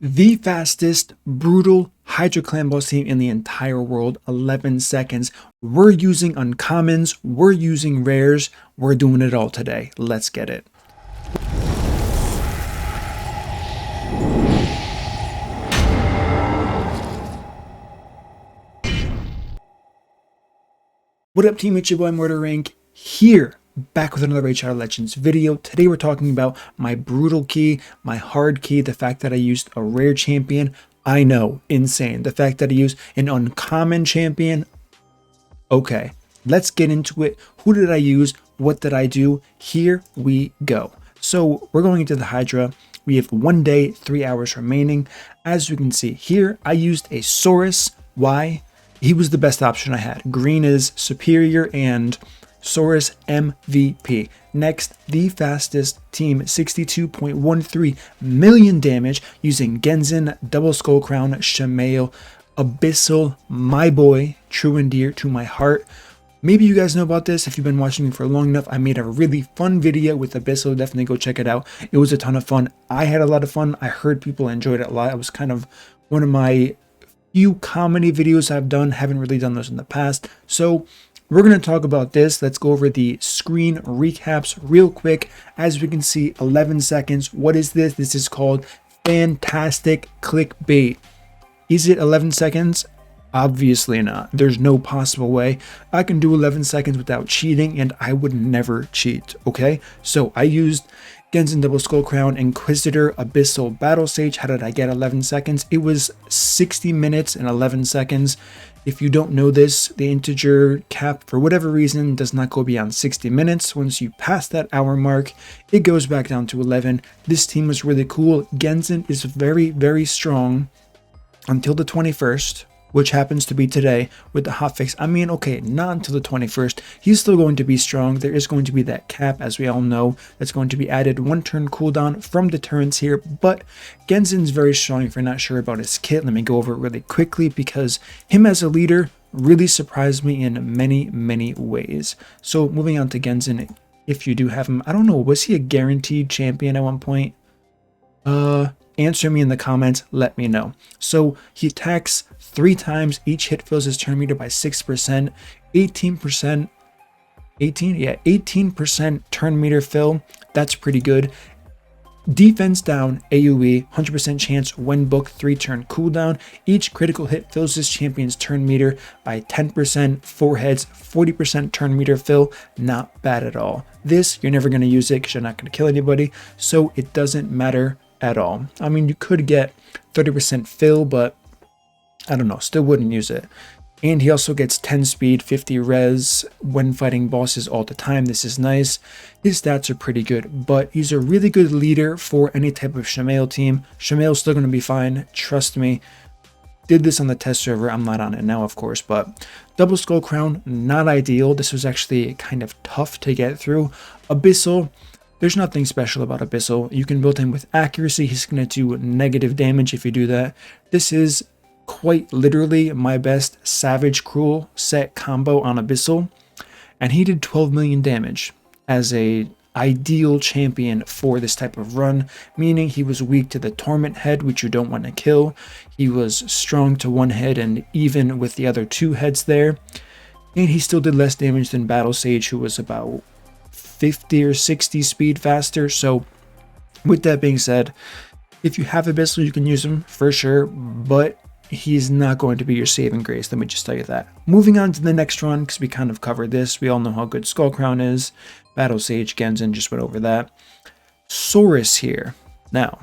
The fastest, brutal Hydra clan boss team in the entire world, 11 seconds. We're using uncommons, we're using rares, we're doing it all today. Let's get it. What up team, it's your boy MurderInc here, back with another HR Legends video. Today we're talking about my brutal key, my hard key, the fact that I used a rare champion. I know, insane. The fact that I used an uncommon champion. Okay, let's get into it. Who did I use? What did I do? Here we go. So we're going into the Hydra. We have 1 day, 3 hours remaining. As you can see here, I used a Saurus. Why? He was the best option I had. Green is superior and Saurus MVP. Next, the fastest team, 62.13 million damage using Genzen, Double Skull Crown, Shamael, Abyssal, my boy, true and dear to my heart. Maybe you guys know about this. If you've been watching me for long enough, I made a really fun video with Abyssal. Definitely go check it out. It was a ton of fun. I had a lot of fun. I heard people enjoyed it a lot. It was kind of one of my few comedy videos I've done. Haven't really done those in the past. So we're going to talk about this. Let's go over the screen recaps real quick. As we can see, 11 seconds. What is this? This is called fantastic clickbait. Is it 11 seconds? Obviously not. There's no possible way I can do 11 seconds without cheating, and I would never cheat. Okay, so I used Genzen, Double Skull Crown, Inquisitor, Abyssal, Battle Sage. How did I get 11 seconds? It was 60 minutes and 11 seconds. If you don't know this, the integer cap, for whatever reason, does not go beyond 60 minutes. Once you pass that hour mark, it goes back down to 11. This team was really cool. Genzen is very, very strong until the 21st. Which happens to be today with the hotfix. I mean, okay, not until the 21st. He's still going to be strong. There is going to be that cap, as we all know, that's going to be added. 1 turn cooldown from deterrence here, but Genzen's very strong. If you're not sure about his kit, let me go over it really quickly, because him as a leader really surprised me in many, many ways. So moving on to Genzen, if you do have him, I don't know, was he a guaranteed champion at one point? Answer me in the comments, let me know. So he attacks 3 times, each hit fills his turn meter by 6%, 18% turn meter fill. That's pretty good. Defense down, AoE, 100% chance when booked, 3 turn cooldown. Each critical hit fills his champion's turn meter by 10%, 4 heads, 40% turn meter fill. Not bad at all. This, you're never going to use it because you're not going to kill anybody, so it doesn't matter at all. I mean, you could get 30% fill, but I don't know, still wouldn't use it. And he also gets 10 speed, 50 res when fighting bosses all the time. This is nice. His stats are pretty good, but he's a really good leader for any type of shamael team. Shamael's still going to be fine, trust me. Did this on the test server. I'm not on it now, of course, but Double Skull Crown, not ideal. This was actually kind of tough to get through. Abyssal, there's nothing special about Abyssal. You can build him with accuracy. He's going to do negative damage if you do that. This is quite literally my best Savage Cruel set combo on Abyssal, and he did 12 million damage as a ideal champion for this type of run, meaning he was weak to the Torment head, which you don't want to kill. He was strong to 1 head and even with the other 2 heads there, and he still did less damage than Battle Sage, who was about 50 or 60 speed faster. So with that being said, if you have Abyssal, you can use him for sure, but he's not going to be your saving grace. Let me just tell you that. Moving on to the next run, because we kind of covered this. We all know how good Skull Crown is. Battle Sage, Genzen, just went over that. Saurus here. Now,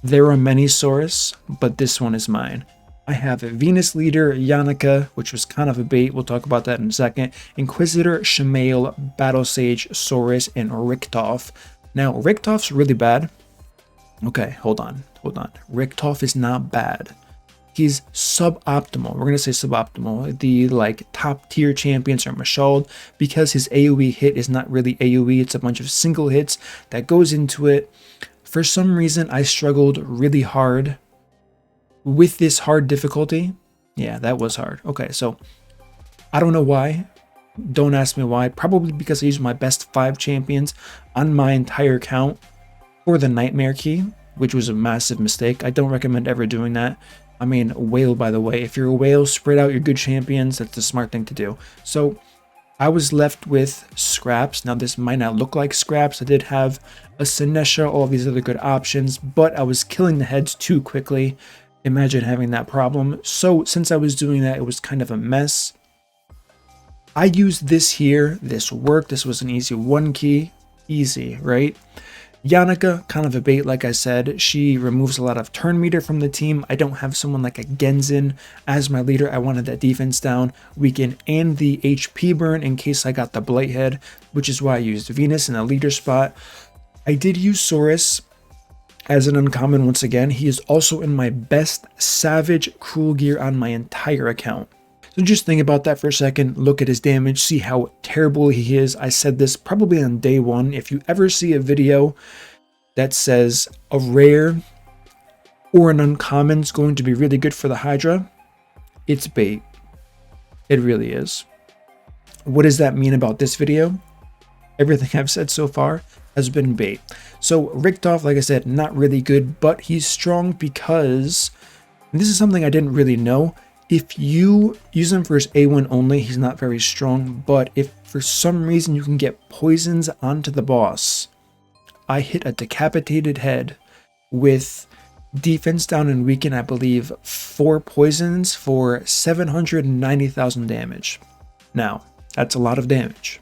there are many Saurus, but this one is mine. I have a Venus Leader, Yannicka, which was kind of a bait. We'll talk about that in a second. Inquisitor, Shamael, Battle Sage, Saurus, and Richtof. Now, Richtoff's really bad. Okay, hold on. Richtof is not bad. He's suboptimal. We're going to say suboptimal. The top tier champions are Mashald, because his AoE hit is not really AoE. It's a bunch of single hits that goes into it. For some reason, I struggled really hard with this hard difficulty. Yeah, that was hard. Okay, so I don't know why. Don't ask me why. Probably because I used my best 5 champions on my entire count for the Nightmare key. which was a massive mistake. I don't recommend ever doing that. I mean, whale, by the way. If you're a whale, spread out your good champions. That's the smart thing to do. So I was left with scraps. Now, this might not look like scraps. I did have a Sinesha, all these other good options, but I was killing the heads too quickly. Imagine having that problem. So since I was doing that, it was kind of a mess. I used this here. This worked. This was an easy 1 key. Easy, right? Yannicka, kind of a bait, like I said. She removes a lot of turn meter from the team. I don't have someone like a Genzin as my leader. I wanted that defense down, weaken, and the HP burn in case I got the Blighthead, which is why I used Venus in the leader spot. I did use Saurus as an uncommon once again. He is also in my best Savage Cruel gear on my entire account. So just think about that for a second, look at his damage, see how terrible he is. I said this probably on day 1. If you ever see a video that says a rare or an uncommon is going to be really good for the Hydra, it's bait. It really is. What does that mean about this video? Everything I've said so far has been bait. So Richtof, like I said, not really good, but he's strong because, and this is something I didn't really know, if you use him for his A1 only, he's not very strong, but if for some reason you can get poisons onto the boss, I hit a decapitated head with defense down and weaken, I believe, 4 poisons for 790,000 damage. Now, that's a lot of damage.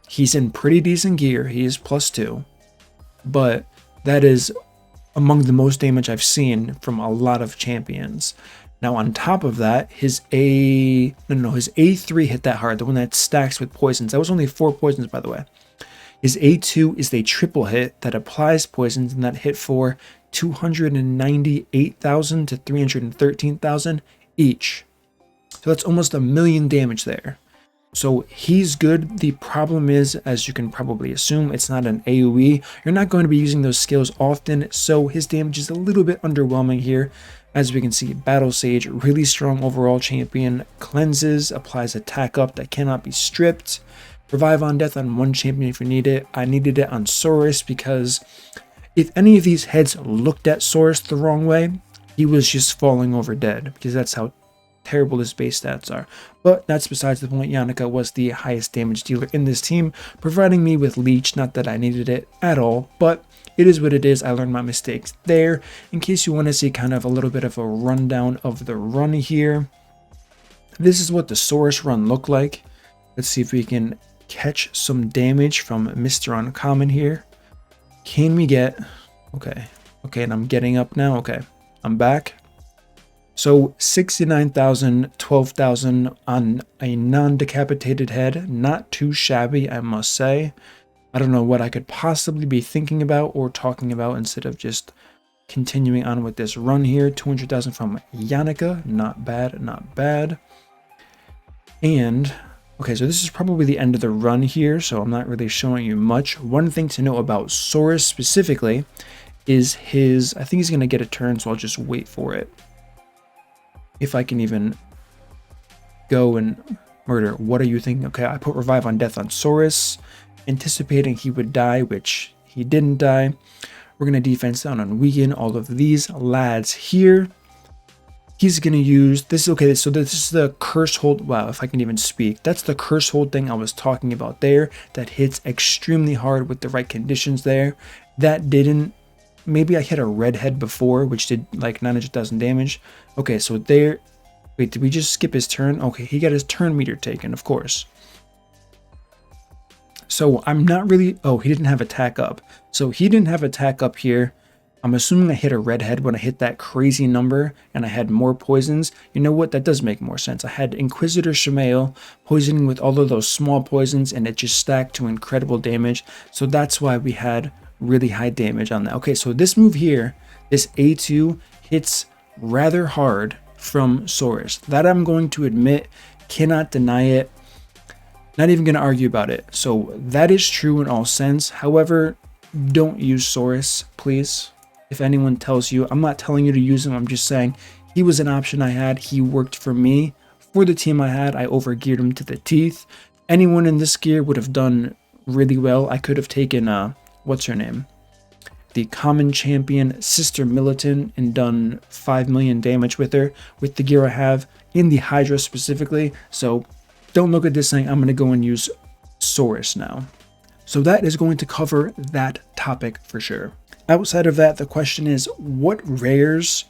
He's in pretty decent gear, he is +2, but that is among the most damage I've seen from a lot of champions. Now, on top of that, his A3 hit that hard, the one that stacks with poisons. That was only 4 poisons, by the way. His A2 is the triple hit that applies poisons, and that hit for 298,000 to 313,000 each. So that's almost 1,000,000 damage there. So he's good. The problem is, as you can probably assume, it's not an AoE. You're not going to be using those skills often, so his damage is a little bit underwhelming here. As we can see, Battle Sage, really strong overall champion, cleanses, applies attack up that cannot be stripped, revive on death on 1 champion if you need it. I needed it on Saurus because if any of these heads looked at Saurus the wrong way, he was just falling over dead, because that's how terrible his base stats are. But that's besides the point. Yannicka was the highest damage dealer in this team, providing me with Leech. Not that I needed it at all, but it is what it is. I learned my mistakes there. In case you want to see kind of a little bit of a rundown of the run here, this is what the Saurus run looked like. Let's see if we can catch some damage from Mr. Uncommon here. Can we get... Okay, and I'm getting up now. Okay, I'm back. So 69,000, 12,000 on a non-decapitated head. Not too shabby, I must say. I don't know what I could possibly be thinking about or talking about instead of just continuing on with this run here. 200,000 from Yannicka. Not bad, not bad. And, okay, so this is probably the end of the run here, so I'm not really showing you much. One thing to know about Saurus specifically is his... I think he's going to get a turn, so I'll just wait for it. If I can even go and murder. What are you thinking? Okay, I put revive on death on Saurus, anticipating he would die, which he didn't die. We're going to defense down on weaken all of these lads here. He's going to use this. Okay, so this is the curse hold. Wow, if I can even speak. That's the curse hold thing I was talking about there. That hits extremely hard with the right conditions there. That didn't. Maybe I hit a red head before, which did like 900,000 damage. Okay, so there... Wait, did we just skip his turn? Okay, he got his turn meter taken, of course. So I'm not really... Oh, he didn't have attack up. So he didn't have attack up here. I'm assuming I hit a red head when I hit that crazy number and I had more poisons. You know what? That does make more sense. I had Inquisitor Shamael poisoning with all of those small poisons, and it just stacked to incredible damage. So that's why we had really high damage on that. Okay, so this move here, this A2 hits rather hard from Saurus. That I'm going to admit, cannot deny it. Not even going to argue about it. So that is true in all sense. However, don't use Saurus, please. If anyone tells you, I'm not telling you to use him. I'm just saying he was an option I had. He worked for me. For the team I had, I overgeared him to the teeth. Anyone in this gear would have done really well. I could have taken, what's her name? the common champion Sister Militant and done 5 million damage with her with the gear I have in the Hydra specifically. So don't look at this saying I'm going to go and use Saurus now. So that is going to cover that topic for sure. Outside of that, the question is, what rares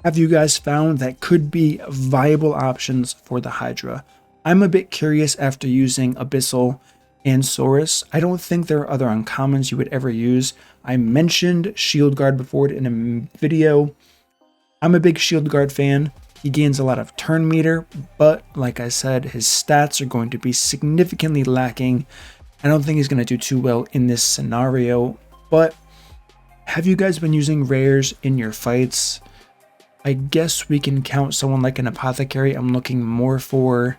have you guys found that could be viable options for the Hydra? I'm a bit curious after using Abyssal and Saurus. I don't think there are other uncommons you would ever use. I mentioned Shield Guard before in a video. I'm a big Shield Guard fan. He gains a lot of turn meter, but like I said, his stats are going to be significantly lacking. I don't think he's going to do too well in this scenario, but have you guys been using rares in your fights? I guess we can count someone like an apothecary. I'm looking more for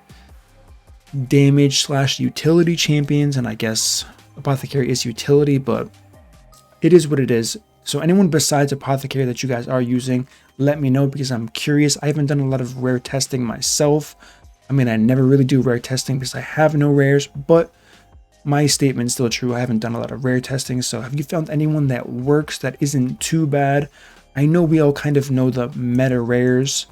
damage / utility champions, and I guess apothecary is utility, but it is what it is. So anyone besides apothecary that you guys are using, let me know, because I'm curious. I haven't done a lot of rare testing myself. I mean, I never really do rare testing because I have no rares, but my statement's still true. I haven't done a lot of rare testing. So have you found anyone that works that isn't too bad? I know we all kind of know the meta rares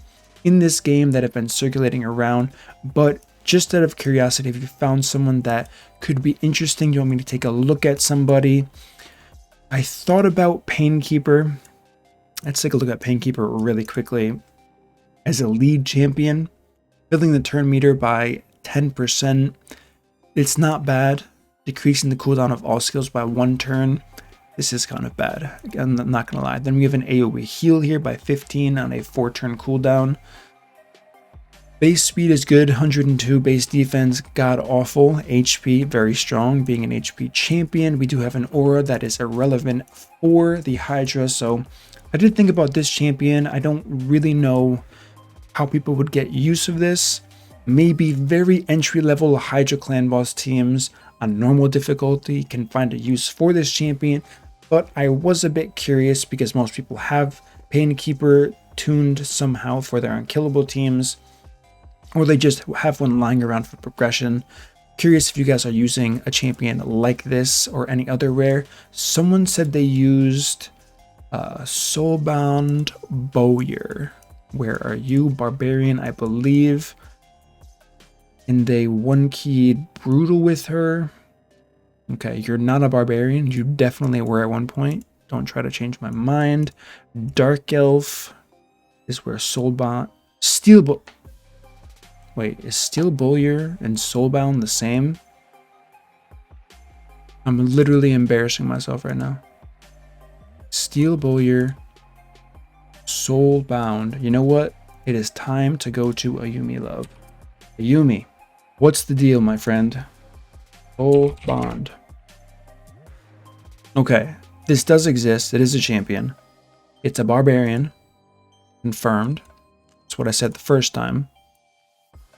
in this game that have been circulating around, but just out of curiosity, if you found someone that could be interesting, you want me to take a look at somebody. I thought about Painkeeper. Let's take a look at Painkeeper really quickly. As a lead champion, filling the turn meter by 10%. It's not bad. Decreasing the cooldown of all skills by 1 turn. This is kind of bad. I'm not going to lie. Then we have an AoE heal here by 15 on a 4-turn cooldown. Base speed is good, 102. Base defense, god awful. HP, very strong, being an HP champion. We do have an aura that is irrelevant for the Hydra. So I did think about this champion. I don't really know how people would get use of this. Maybe very entry-level Hydra clan boss teams on normal difficulty can find a use for this champion. But I was a bit curious because most people have Painkeeper tuned somehow for their unkillable teams, or they just have one lying around for progression. Curious if you guys are using a champion like this or any other rare. Someone said they used Soulbound Bowyer. Where are you? Barbarian, I believe. And they 1-keyed Brutal with her. Okay, you're not a barbarian. You definitely were at one point. Don't try to change my mind. Dark Elf is where Soulbound... Wait, is Steel Bowyer and Soulbound the same? I'm literally embarrassing myself right now. Steel Bowyer, Soulbound. You know what? It is time to go to Ayumi, love. Ayumi, what's the deal, my friend? Soulbound. Okay, this does exist. It is a champion. It's a barbarian. Confirmed. That's what I said the first time.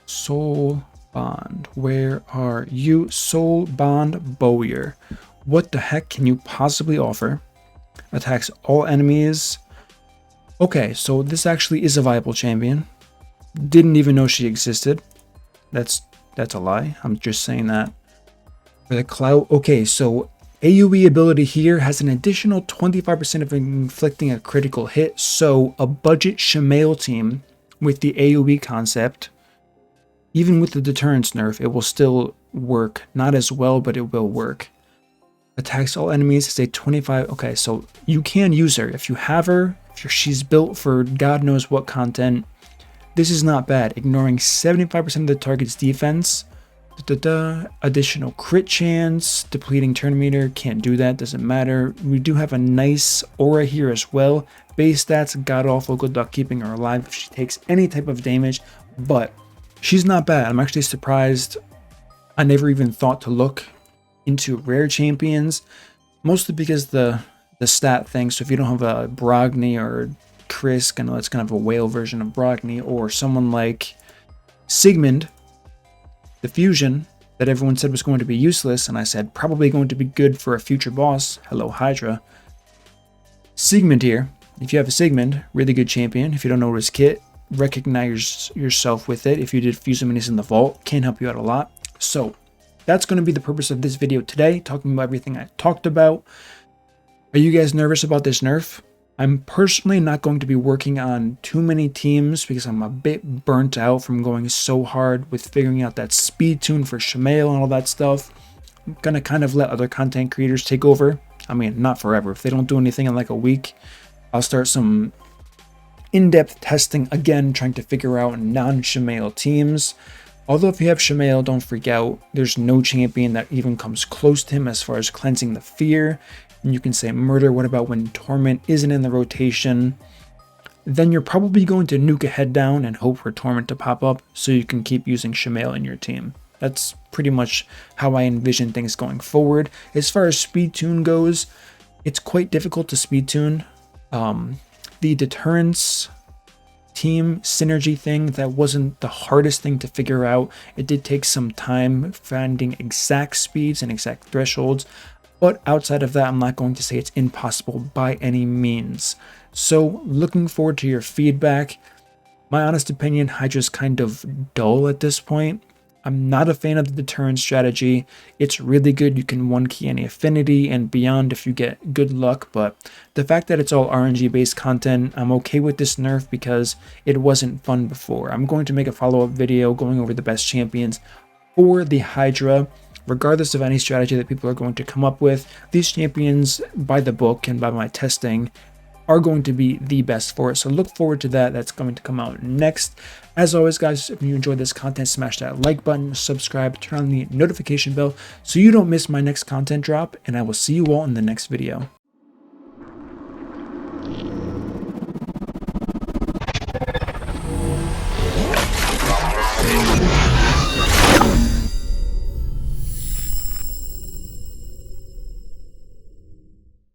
Soulbound, where are you? Soulbound Bowyer. What the heck can you possibly offer? Attacks all enemies. Okay, so this actually is a viable champion. Didn't even know she existed. That's a lie. I'm just saying that for the clout. Okay, so AoE ability here has an additional 25% of inflicting a critical hit. So a budget shamael team with the AoE concept, even with the deterrence nerf, it will still work. Not as well, but it will work. Attacks all enemies is a 25. Okay, so you can use her. If you have her, she's built for God knows what content. This is not bad. Ignoring 75% of the target's defense. Additional crit chance. Depleting turn meter. Can't do that. Doesn't matter. We do have a nice aura here as well. Base stats, god awful. Good luck keeping her alive if she takes any type of damage. But she's not bad. I'm actually surprised. I never even thought to look into rare champions. Mostly because the stat thing. So if you don't have a Brogni or Chris, I know it's kind of a whale version of Brogni, or someone like Sigmund, the fusion that everyone said was going to be useless, and I said probably going to be good for a future boss. Hello, Hydra. Sigmund here. If you have a Sigmund, really good champion. If you don't know his kit, recognize yourself with it. If you did Fusion Minis in the vault, can help you out a lot. So that's going to be the purpose of this video today, talking about everything I talked about. Are you guys nervous about this nerf? I'm personally not going to be working on too many teams because I'm a bit burnt out from going so hard with figuring out that speed tune for shamael and all that stuff. I'm going to kind of let other content creators take over. I mean, not forever. If they don't do anything in like a week, I'll start some in-depth testing again, trying to figure out non-shamael teams. Although if you have shamael, don't freak out. There's no champion that even comes close to him as far as cleansing the fear. And you can say murder. What about when torment isn't in the rotation? Then you're probably going to nuke a head down and hope for torment to pop up so you can keep using shamael in your team. That's pretty much how I envision things going forward. As far as speed tune goes, it's quite difficult to speed tune. The deterrence team synergy thing, that wasn't the hardest thing to figure out. It did take some time finding exact speeds and exact thresholds, but outside of that, I'm not going to say it's impossible by any means. So looking forward to your feedback. My honest opinion, Hydra's kind of dull at this point. I'm not a fan of the deterrence strategy. It's really good. You can one key any affinity and beyond if you get good luck, but the fact that it's all RNG based content, I'm okay with this nerf because it wasn't fun before. I'm going to make a follow-up video going over the best champions for the Hydra. Regardless of any strategy that people are going to come up with, these champions, by the book and by my testing, are going to be the best for it. So look forward to that. That's going to come out next. As always, guys, if you enjoyed this content, smash that like button, subscribe, turn on the notification bell so you don't miss my next content drop, and I will see you all in the next video.